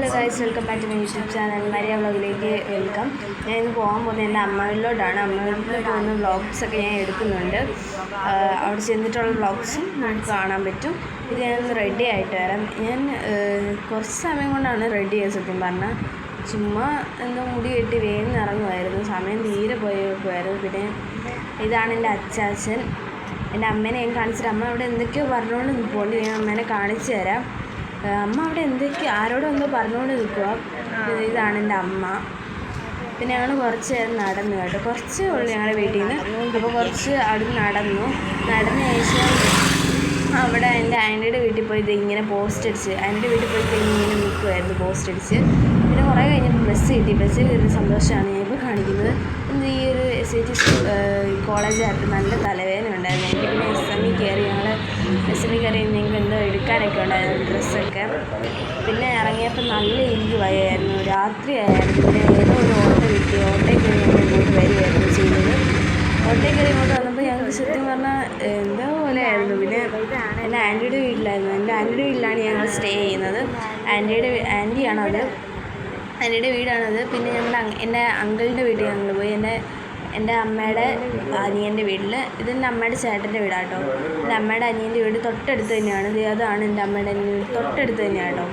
Hello guys, welcome back to my YouTube channel Maria വ്ളോഗിലേക്ക് welcome. ഞാൻ ഇന്ന് പോകാൻ പോകുന്നത് എൻ്റെ അമ്മ വീട്ടിലോട്ടാണ്. അമ്മ വീട്ടിൽ പോകുന്ന വ്ളോഗ്സൊക്കെ ഞാൻ എടുക്കുന്നുണ്ട്. അവിടെ ചെന്നിട്ടുള്ള വ്ളോഗ്സും നമുക്ക് കാണാൻ പറ്റും. ഇത് ഞാനൊന്ന് റെഡി ആയിട്ട് വരാം. ഞാൻ കുറച്ച് സമയം കൊണ്ടാണ് റെഡി ചെയ്തത്. സത്യം പറഞ്ഞാൽ ചുമ്മാ എന്തോ മുടി കെട്ടി വേഗം ഇറങ്ങുമായിരുന്നു. സമയം തീരെ പോയപ്പോയായിരുന്നു. പിന്നെ ഇതാണ് എൻ്റെ അച്ചാച്ചൻ. എൻ്റെ അമ്മേനെ ഞാൻ കാണിച്ചിട്ട് അമ്മ അവിടെ എന്തൊക്കെയോ പറഞ്ഞുകൊണ്ട് നിൽപ്പുണ്ട്. ഞാൻ അമ്മേനെ കാണിച്ചു തരാം. അമ്മ അവിടെ എന്തൊക്കെയോ ആരോടും എന്തോ പറഞ്ഞുകൊണ്ട് നിൽക്കുക. ഇതാണ് എൻ്റെ അമ്മ. പിന്നെ ഞങ്ങൾ കുറച്ച് നേരം നടന്നു കേട്ടോ. കുറച്ചേ ഉള്ളൂ ഞങ്ങളുടെ വീട്ടിൽ നിന്ന്. അപ്പോൾ കുറച്ച് അവിടെ നടന്ന ശേഷം അവിടെ എൻ്റെ ആൻറ്റിയുടെ വീട്ടിൽ പോയി ഇങ്ങനെ പോസ്റ്റ് അടിച്ച് ആൻറ്റിയുടെ വീട്ടിൽ പോയി ഇങ്ങനെ നിൽക്കുമായിരുന്നു പോസ്റ്റ് അടിച്ച്. പിന്നെ കുറേ കഴിഞ്ഞപ്പോൾ ബസ് കിട്ടി. ബസ്സിൽ കയറിയ സന്തോഷമാണ് ഞാൻ ഇപ്പോൾ കാണിക്കുന്നത്. ഈ ഒരു SIT കോളേജായിട്ട് നല്ല തലവേദന ഉണ്ടായിരുന്നു എനിക്ക്. പിന്നെ SME കയറി ഞങ്ങൾക്ക് എന്തോ എടുക്കാനൊക്കെ ഉണ്ടായിരുന്നു ഡ്രസ്സൊക്കെ. പിന്നെ ഇറങ്ങിയപ്പോൾ നല്ല എനിക്ക് വയ്യായിരുന്നു. രാത്രിയായിരുന്നു. പിന്നെ ഏതോ ഒരു ഓട്ടോയിൽ കയറി ഞങ്ങൾ ഇങ്ങോട്ട് വരികയായിരുന്നു ചെയ്തത്. ഓട്ടോയിൽ കയറി ഇങ്ങോട്ട് വന്നപ്പോൾ ഞങ്ങൾക്ക് സത്യം പറഞ്ഞാൽ എന്തോ പോലെ ആയിരുന്നു. പിന്നെ എൻ്റെ ആൻറ്റിയുടെ വീട്ടിലായിരുന്നു. എൻ്റെ ആൻറ്റിയുടെ വീട്ടിലാണ് ഞങ്ങൾ സ്റ്റേ ചെയ്യുന്നത്. ആൻറ്റിയുടെ വീടാണത്. പിന്നെ എൻ്റെ അങ്കിളിൻ്റെ വീട്ടിൽ ഞങ്ങൾ പോയി. എൻ്റെ അമ്മയുടെ അനിയൻ്റെ വീട്ടിൽ. ഇതെൻ്റെ അമ്മയുടെ ചേട്ടൻ്റെ വീടാട്ടോ. എൻ്റെ അമ്മയുടെ അനിയൻ്റെ വീട് തൊട്ടടുത്ത് തന്നെയാണ്. അതാണ് എൻ്റെ അമ്മയുടെ അനിയൻ്റെ വീട് തൊട്ടടുത്ത് തന്നെയാണ് കേട്ടോ.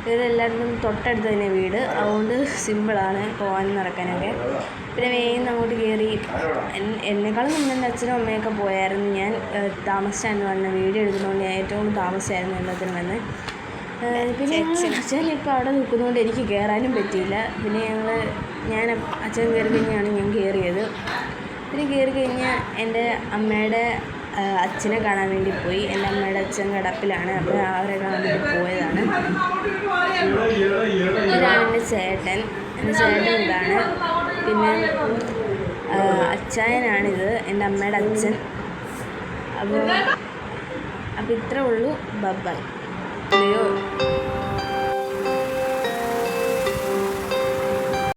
ഇവരെല്ലാവരും തൊട്ടടുത്ത് തന്നെ വീട്. അതുകൊണ്ട് സിമ്പിളാണ് പോകാനും നടക്കാനൊക്കെ. പിന്നെ വേഗം അങ്ങോട്ട് കയറി. എന്നെക്കാളും മുന്നേ എൻ്റെ അച്ഛനും അമ്മയൊക്കെ പോയായിരുന്നു. ഞാൻ താമസിച്ചായിരുന്നു വന്ന വീഡിയോ എടുക്കുന്നതുകൊണ്ട് ഞാൻ ഏറ്റവും താമസിച്ചായിരുന്നു എല്ലാത്തിനും വന്ന്. പിന്നെ അച്ഛൻ ഇപ്പോൾ അവിടെ നിൽക്കുന്നതുകൊണ്ട് എനിക്ക് കയറാനും പറ്റിയില്ല. പിന്നെ ഞാൻ അച്ഛൻ കയറി കഴിഞ്ഞാണ് ഞാൻ കയറിയത്. പിന്നെ കയറി കഴിഞ്ഞാൽ എൻ്റെ അമ്മയുടെ അച്ഛനെ കാണാൻ വേണ്ടി പോയി. എൻ്റെ അമ്മയുടെ അച്ഛൻ കിടപ്പിലാണ്. അപ്പോൾ അവരെ കാണാൻ വേണ്ടി പോയതാണ്. ഇതാണ് എൻ്റെ ചേട്ടൻ ഇതാണ്. പിന്നെ അച്ചായനാണിത്, എൻ്റെ അമ്മയുടെ അച്ഛൻ. അപ്പോൾ ഇത്രേ ഉള്ളൂ. ബൈ.